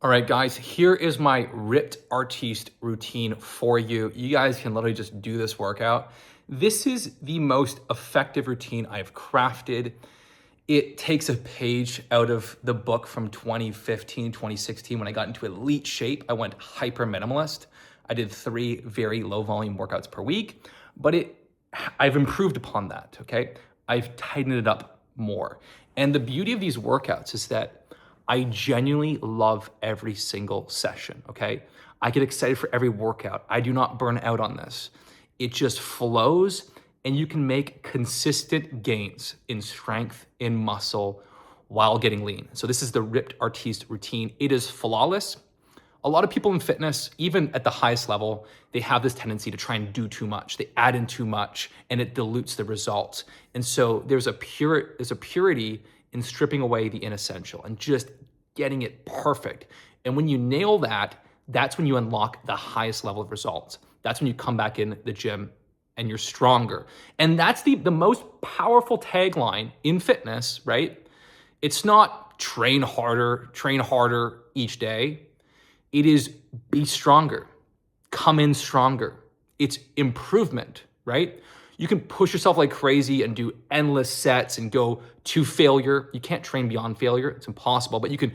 All right, guys, here is my ripped artiste routine for you. You guys can literally just do this workout. This is the most effective routine I've crafted. It takes a page out of the book from 2015, 2016. When I got into elite shape, I went hyper minimalist. I did 3 very low volume workouts per week, but I've improved upon that, okay? I've tightened it up more. And the beauty of these workouts is that I genuinely love every single session, okay? I get excited for every workout. I do not burn out on this. It just flows, and you can make consistent gains in strength, in muscle, while getting lean. So this is the ripped artiste routine. It is flawless. A lot of people in fitness, even at the highest level, they have this tendency to try and do too much. They add in too much, and it dilutes the results. And so there's a purity in stripping away the inessential and just getting it perfect. And when you nail that, that's when you unlock the highest level of results. That's when you come back in the gym and you're stronger. And that's the most powerful tagline in fitness, right? It's not train harder each day. It is be stronger, come in stronger. It's improvement, right? You can push yourself like crazy and do endless sets and go to failure. You can't train beyond failure. It's impossible, but you can,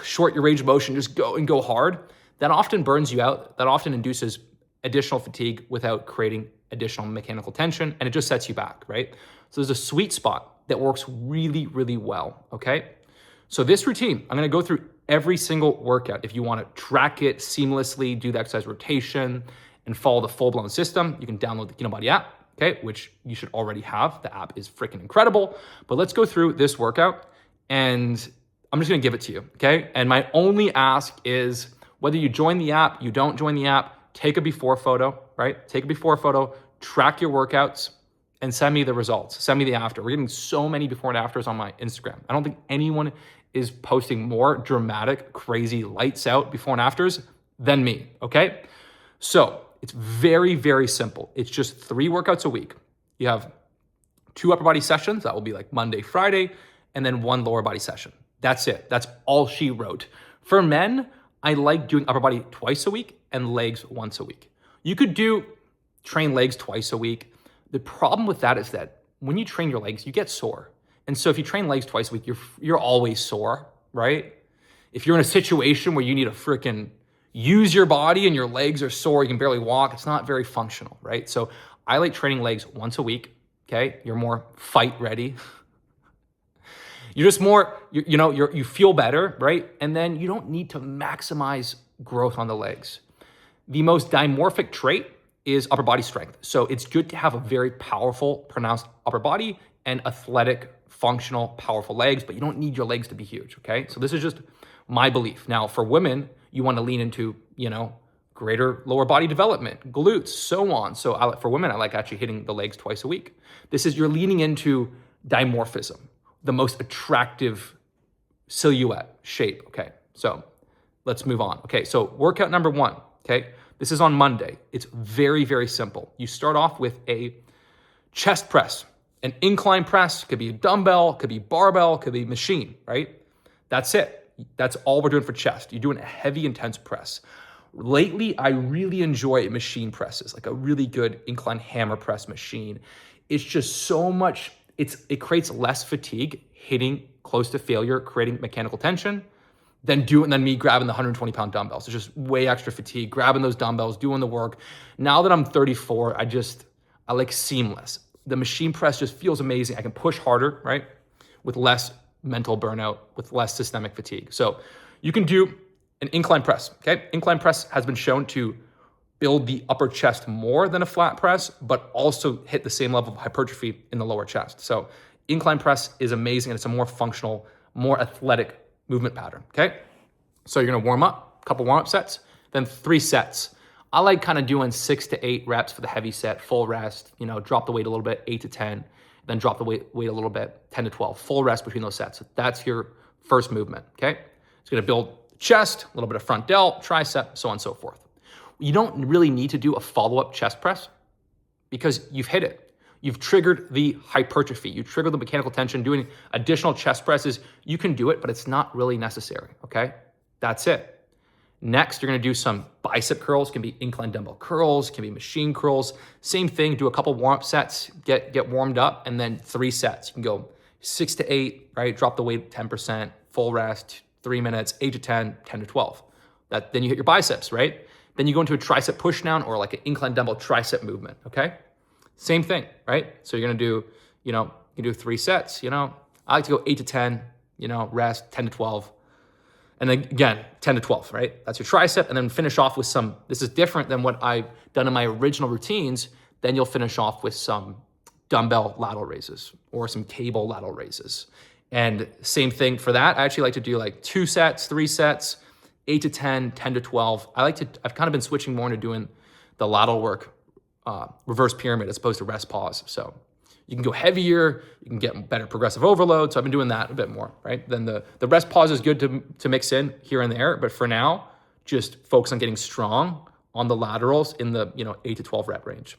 short your range of motion, just go hard. That often burns you out. That often induces additional fatigue without creating additional mechanical tension, and it just sets you back, right? So there's a sweet spot that works really, really well, okay? So this routine, I'm gonna go through every single workout. If you wanna track it seamlessly, do the exercise rotation, and follow the full-blown system, you can download the Kinobody app, okay, which you should already have. The app is freaking incredible. But let's go through this workout, and I'm just gonna give it to you, okay? And my only ask is whether you join the app, you don't join the app, take a before photo, right? Take a before photo, track your workouts, and send me the results. Send me the after. We're getting so many before and afters on my Instagram. I don't think anyone is posting more dramatic, crazy, lights out before and afters than me, okay? So it's very, very simple. It's just 3 workouts a week. You have 2 upper body sessions. That will be like Monday, Friday, and then 1 lower body session. That's it. That's all she wrote. For men, I like doing upper body twice a week and legs once a week. You could train legs twice a week. The problem with that is that when you train your legs, you get sore. And so if you train legs twice a week, you're always sore, right? If you're in a situation where you need to freaking use your body and your legs are sore, you can barely walk, it's not very functional, right? So I like training legs once a week, okay? You're more fight ready. You're just more, you feel better, right? And then you don't need to maximize growth on the legs. The most dimorphic trait is upper body strength. So it's good to have a very powerful, pronounced upper body and athletic, functional, powerful legs, but you don't need your legs to be huge, okay? So this is just my belief. Now, for women, you want to lean into, greater lower body development, glutes, so on. So for women, I like actually hitting the legs twice a week. You're leaning into dimorphism, the most attractive silhouette shape, okay? So let's move on. Okay, so workout number 1, okay? This is on Monday. It's very, very simple. You start off with a chest press, an incline press, could be a dumbbell, could be barbell, could be machine, right? That's it. That's all we're doing for chest. You're doing a heavy, intense press. Lately, I really enjoy machine presses, like a really good incline hammer press machine. It's just so much, it creates less fatigue, hitting close to failure, creating mechanical tension, than me grabbing the 120-pound dumbbells. It's just way extra fatigue, grabbing those dumbbells, doing the work. Now that I'm 34, I like seamless. The machine press just feels amazing. I can push harder, right? With less mental burnout, with less systemic fatigue. So you can do an incline press, okay? Incline press has been shown to build the upper chest more than a flat press, but also hit the same level of hypertrophy in the lower chest. So incline press is amazing, and it's a more functional, more athletic movement pattern, okay? So you're gonna warm up, a couple warm-up sets, then 3 sets. I like kind of doing 6 to 8 reps for the heavy set, full rest, drop the weight a little bit, 8 to 10, then drop the weight a little bit, 10 to 12, full rest between those sets. So that's your first movement, okay? It's gonna build chest, a little bit of front delt, tricep, so on and so forth. You don't really need to do a follow-up chest press because you've hit it. You've triggered the hypertrophy. You triggered the mechanical tension. Doing additional chest presses, you can do it, but it's not really necessary, okay? That's it. Next, you're gonna do some bicep curls, can be incline dumbbell curls, can be machine curls. Same thing, do a couple warm-up sets, get warmed up, and then 3 sets. You can go 6 to 8, right? Drop the weight 10%, full rest, 3 minutes, 8 to 10, 10 to 12. Then you hit your biceps, right? Then you go into a tricep push down or like an incline dumbbell tricep movement, okay? Same thing, right? So you're gonna do, you can do 3 sets, I like to go 8 to 10, rest, 10 to 12. And then again, 10 to 12, right? That's your tricep. And then finish off with some, this is different than what I've done in my original routines. Then you'll finish off with some dumbbell lateral raises or some cable lateral raises. And same thing for that. I actually like to do like 2 sets, 3 sets, 8 to 10, 10 to 12. I've kind of been switching more into doing the lateral work, reverse pyramid as opposed to rest pause. So you can go heavier, you can get better progressive overload. So I've been doing that a bit more, right? Then the rest pause is good to mix in here and there, but for now, just focus on getting strong on the laterals in the 8 to 12 rep range.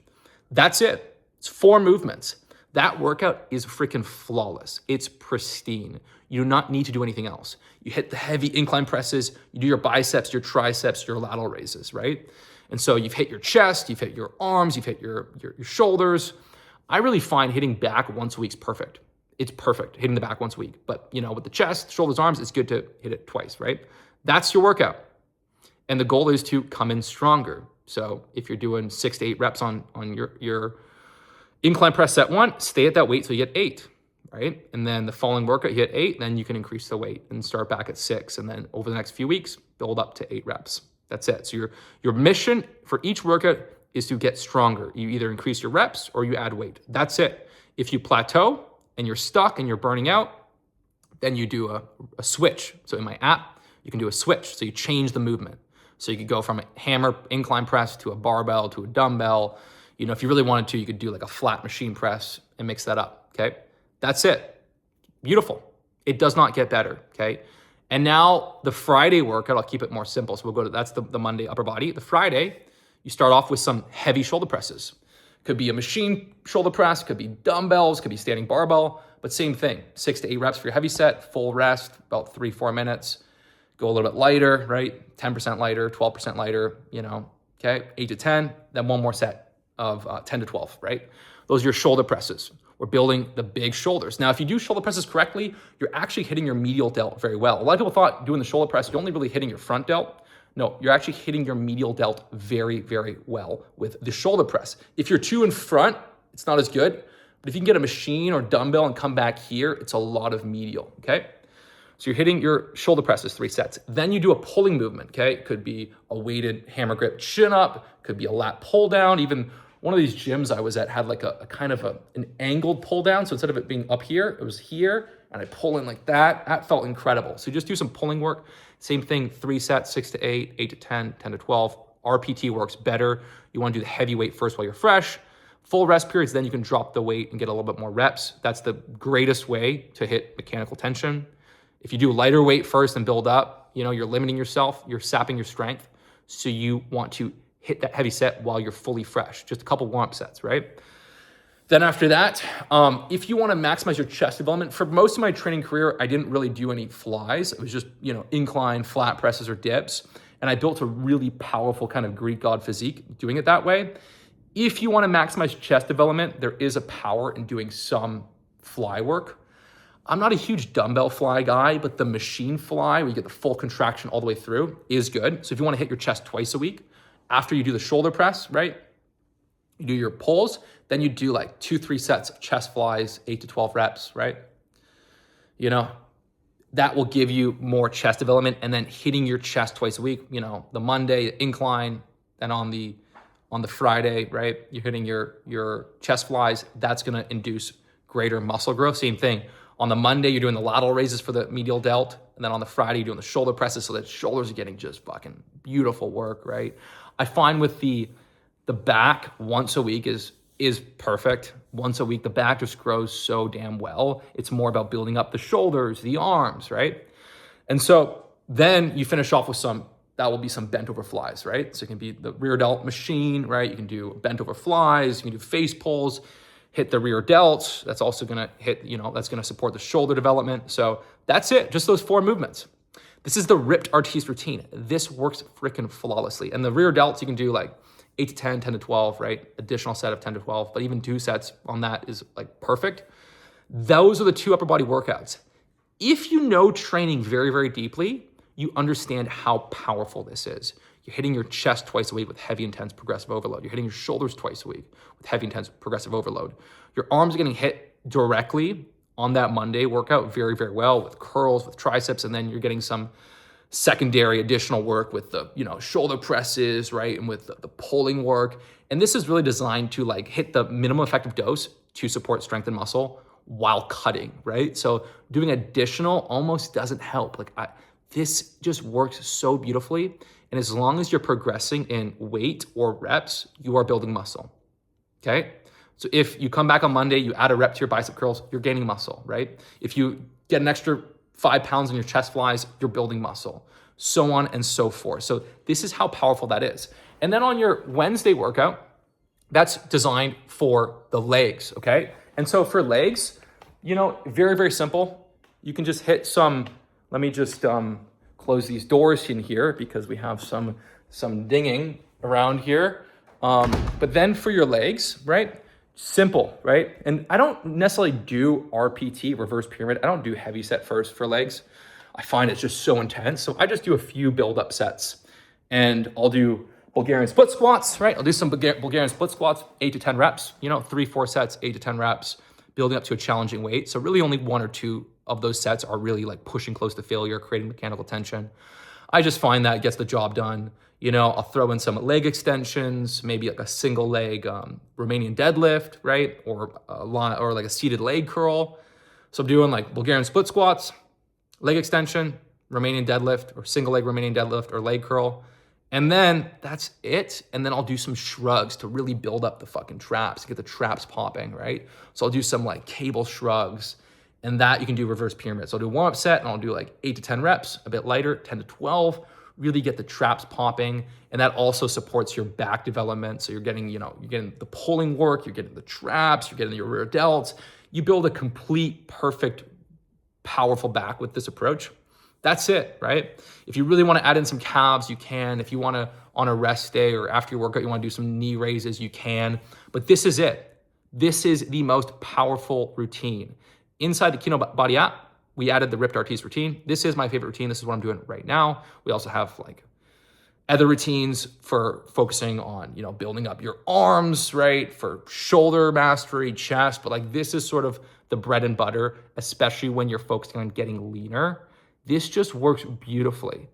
That's it. It's 4 movements. That workout is freaking flawless. It's pristine. You do not need to do anything else. You hit the heavy incline presses, you do your biceps, your triceps, your lateral raises, right? And so you've hit your chest, you've hit your arms, you've hit your shoulders. I really find hitting back once a week is perfect. It's perfect, hitting the back once a week. But with the chest, shoulders, arms, it's good to hit it twice, right? That's your workout. And the goal is to come in stronger. So if you're doing 6 to 8 reps on your incline press set 1, stay at that weight till you get 8, right? And then the following workout, you hit 8, then you can increase the weight and start back at 6. And then over the next few weeks, build up to 8 reps. That's it. So your mission for each workout is to get stronger. You either increase your reps or you add weight. That's it. If you plateau and you're stuck and you're burning out, then you do a switch. So in my app, you can do a switch. So you change the movement. So you could go from a hammer incline press to a barbell to a dumbbell. If you really wanted to, you could do like a flat machine press and mix that up, okay? That's it. Beautiful. It does not get better, okay? And now the Friday workout, I'll keep it more simple. So that's the Monday upper body. The Friday, you start off with some heavy shoulder presses. Could be a machine shoulder press, could be dumbbells, could be standing barbell, but same thing, 6 to 8 reps for your heavy set, full rest, about 3-4 minutes. Go a little bit lighter, right? 10% lighter, 12% lighter, okay? 8 to 10, then one more set of 10 to 12, right? Those are your shoulder presses. We're building the big shoulders. Now, if you do shoulder presses correctly, you're actually hitting your medial delt very well. A lot of people thought doing the shoulder press, you're only really hitting your front delt. No, you're actually hitting your medial delt very, very well with the shoulder press. If you're too in front, it's not as good. But if you can get a machine or dumbbell and come back here, it's a lot of medial, okay? So you're hitting your shoulder presses 3 sets. Then you do a pulling movement, okay? It could be a weighted hammer grip chin up, could be a lat pull down. Even one of these gyms I was at had like a kind of an angled pull down. So instead of it being up here, it was here, and I pull in like that. That felt incredible. So just do some pulling work. Same thing, 3 sets, 6 to 8, 8 to 10, 10 to 12. RPT works better. You want to do the heavy weight first while you're fresh. Full rest periods, then you can drop the weight and get a little bit more reps. That's the greatest way to hit mechanical tension. If you do lighter weight first and build up, you're limiting yourself, you're sapping your strength. So you want to hit that heavy set while you're fully fresh, just a couple warm-up sets, right? Then after that, if you want to maximize your chest development, for most of my training career, I didn't really do any flies. It was just, incline, flat presses or dips. And I built a really powerful kind of Greek god physique doing it that way. If you want to maximize chest development, there is a power in doing some fly work. I'm not a huge dumbbell fly guy, but the machine fly, where you get the full contraction all the way through, is good. So if you want to hit your chest twice a week, after you do the shoulder press, right? You do your pulls, then you do like 2-3 sets of chest flies, 8 to 12 reps, right? That will give you more chest development, and then hitting your chest twice a week, the Monday incline, then on the Friday, right? You're hitting your chest flies. That's going to induce greater muscle growth. Same thing. On the Monday, you're doing the lateral raises for the medial delt. And then on the Friday, you're doing the shoulder presses so that shoulders are getting just fucking beautiful work, right? I find with the back once a week is perfect. Once a week, the back just grows so damn well. It's more about building up the shoulders, the arms, right? And so then you finish off with that will be some bent over flies, right? So it can be the rear delt machine, right? You can do bent over flies, you can do face pulls, hit the rear delts. That's also gonna hit, that's gonna support the shoulder development. So that's it, just those 4 movements. This is the ripped Artiste routine. This works freaking flawlessly. And the rear delts, you can do like 8 to 10, 10 to 12, right? Additional set of 10 to 12, but even 2 sets on that is like perfect. Those are the 2 upper body workouts. If you know training very, very deeply, you understand how powerful this is. You're hitting your chest twice a week with heavy, intense, progressive overload. You're hitting your shoulders twice a week with heavy, intense, progressive overload. Your arms are getting hit directly on that Monday workout very, very well with curls, with triceps, and then you're getting some secondary additional work with the, shoulder presses, right? And with the pulling work. And this is really designed to like hit the minimum effective dose to support strength and muscle while cutting, right? So doing additional almost doesn't help. This just works so beautifully. And as long as you're progressing in weight or reps, you are building muscle, okay? So if you come back on Monday, you add a rep to your bicep curls, you're gaining muscle, right? If you get an extra 5 pounds in your chest flies, you're building muscle, so on and so forth. So this is how powerful that is. And then on your Wednesday workout, that's designed for the legs, okay? And so for legs, very, very simple. You can just hit some, let me just close these doors in here because we have some dinging around here. But then for your legs, right? Simple, right? And I don't necessarily do RPT, reverse pyramid. I don't do heavy set first for legs. I find it's just so intense. So I just do a few build-up sets. And I'll do Bulgarian split squats, right? I'll do some Bulgarian split squats, 8 to 10 reps, 3-4 sets, 8 to 10 reps, building up to a challenging weight. So really only 1 or 2 of those sets are really like pushing close to failure, creating mechanical tension. I just find that gets the job done. I'll throw in some leg extensions, maybe like a single leg Romanian deadlift, right? Or like a seated leg curl. So I'm doing like Bulgarian split squats, leg extension, Romanian deadlift, or single leg Romanian deadlift or leg curl. And then that's it. And then I'll do some shrugs to really build up the fucking traps, get the traps popping, right? So I'll do some like cable shrugs, and that you can do reverse pyramid. So I'll do a warm-up set and I'll do like 8 to 10 reps, a bit lighter, 10 to 12, really get the traps popping. And that also supports your back development. So you're getting the pulling work, you're getting the traps, you're getting your rear delts. You build a complete, perfect, powerful back with this approach. That's it, right? If you really want to add in some calves, you can. If you want to, on a rest day or after your workout, you want to do some knee raises, you can. But this is it. This is the most powerful routine. Inside the Kino Body app, we added the ripped Artiste routine. This is my favorite routine. This is what I'm doing right now. We also have like other routines for focusing on, building up your arms, right? For shoulder mastery, chest, but like this is sort of the bread and butter, especially when you're focusing on getting leaner. This just works beautifully.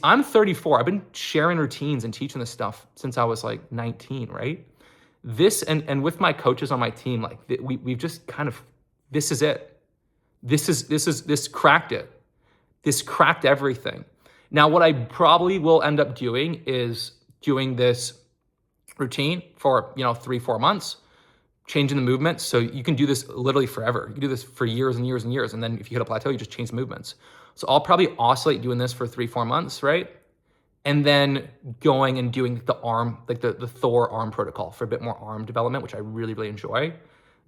I'm 34. I've been sharing routines and teaching this stuff since I was like 19, right? This and with my coaches on my team, like we've just kind of, this is it. This cracked it. This cracked everything. Now, what I probably will end up doing is doing this routine for, 3-4 months, changing the movements. So you can do this literally forever. You can do this for years and years and years. And then if you hit a plateau, you just change the movements. So I'll probably oscillate doing this for 3-4 months, right? And then going and doing the arm, like the Thor arm protocol for a bit more arm development, which I really, really enjoy.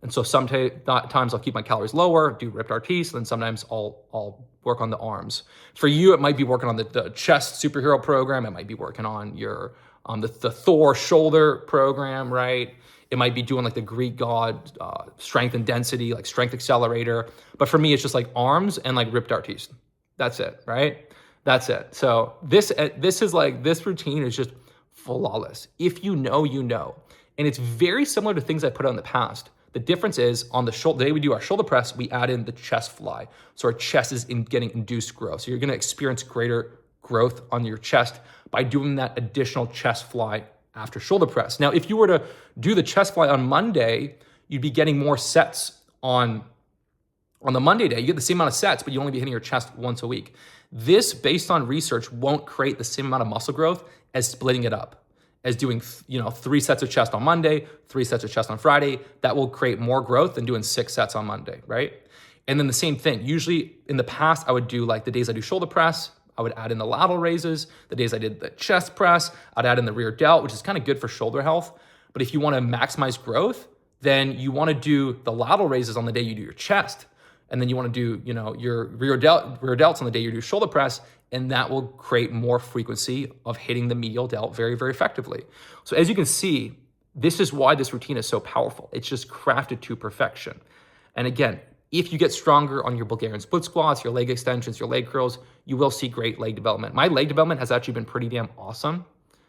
And so sometimes I'll keep my calories lower, do ripped Artiste, and then sometimes I'll work on the arms. For you, it might be working on the chest superhero program. It might be working on your the Thor shoulder program, right? It might be doing like the Greek god strength and density, like strength accelerator. But for me, it's just like arms and like ripped Artiste. That's it, right? That's it. So this routine is just flawless. If you know, you know. And it's very similar to things I put out in the past. The difference is on the day we do our shoulder press, we add in the chest fly. So our chest is getting induced growth. So you're going to experience greater growth on your chest by doing that additional chest fly after shoulder press. Now, if you were to do the chest fly on Monday, you'd be getting more sets on the Monday day. You get the same amount of sets, but you only be hitting your chest once a week. This, based on research, won't create the same amount of muscle growth as splitting it up, as doing 3 sets of chest on Monday, 3 sets of chest on Friday. That will create more growth than doing 6 sets on Monday, right? And then the same thing. Usually in the past, I would do like the days I do shoulder press, I would add in the lateral raises. The days I did the chest press, I'd add in the rear delt, which is kind of good for shoulder health. But if you want to maximize growth, then you want to do the lateral raises on the day you do your chest. And then you want to do, you know, your rear delts on the day you do shoulder press, and that will create more frequency of hitting the medial delt very, very effectively. So as you can see, this is why this routine is so powerful. It's just crafted to perfection. And again, if you get stronger on your Bulgarian split squats, your leg extensions, your leg curls, you will see great leg development. My leg development has actually been pretty damn awesome.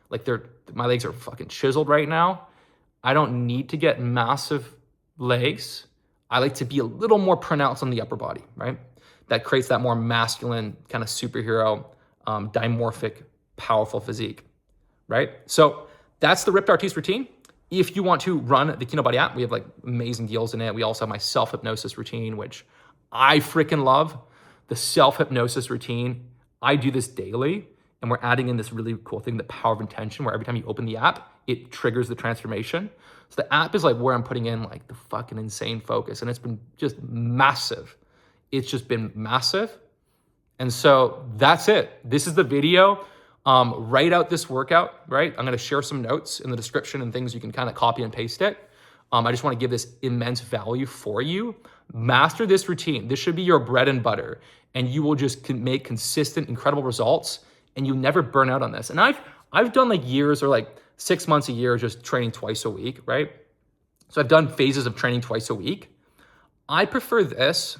Like my legs are fucking chiseled right now. I don't need to get massive legs. I like to be a little more pronounced on the upper body, right? That creates that more masculine kind of superhero, dimorphic, powerful physique, right? So that's the Ripped Artiste routine. If you want to run the Kinobody app, we have like amazing deals in it. We also have my self-hypnosis routine, which I freaking love. The self-hypnosis routine, I do this daily, and we're adding in this really cool thing, the power of intention, where every time you open the app, it triggers the transformation. So the app is like where I'm putting in like the fucking insane focus, and it's been just massive. It's just been massive. And so that's it. This is the video. Write out this workout, right? I'm gonna share some notes in the description and things you can kind of copy and paste it. I just wanna give this immense value for you. Master this routine. This should be your bread and butter, and you will just make consistent, incredible results, and you never burn out on this. And I've done like years or like 6 months a year just training twice a week, right? So I've done phases of training twice a week. I prefer this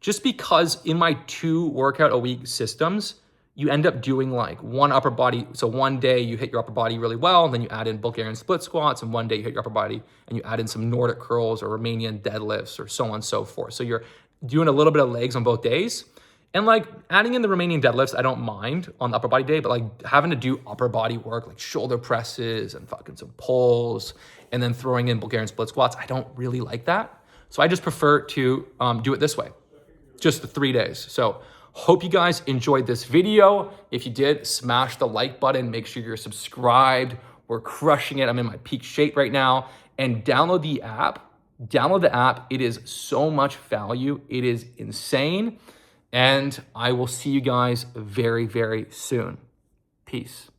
just because in my 2 workout a week systems, you end up doing like one upper body. So one day you hit your upper body really well, and then you add in Bulgarian split squats, and one day you hit your upper body and you add in some Nordic curls or Romanian deadlifts or so on and so forth. So you're doing a little bit of legs on both days. And like adding in the Romanian deadlifts, I don't mind on the upper body day, but like having to do upper body work, like shoulder presses and fucking some pulls, and then throwing in Bulgarian split squats, I don't really like that. So I just prefer to do it this way, just the 3 days. So hope you guys enjoyed this video. If you did, smash the like button, make sure you're subscribed. We're crushing it. I'm in my peak shape right now. And download the app. Download the app. It is so much value. It is insane. And I will see you guys very, very soon. Peace.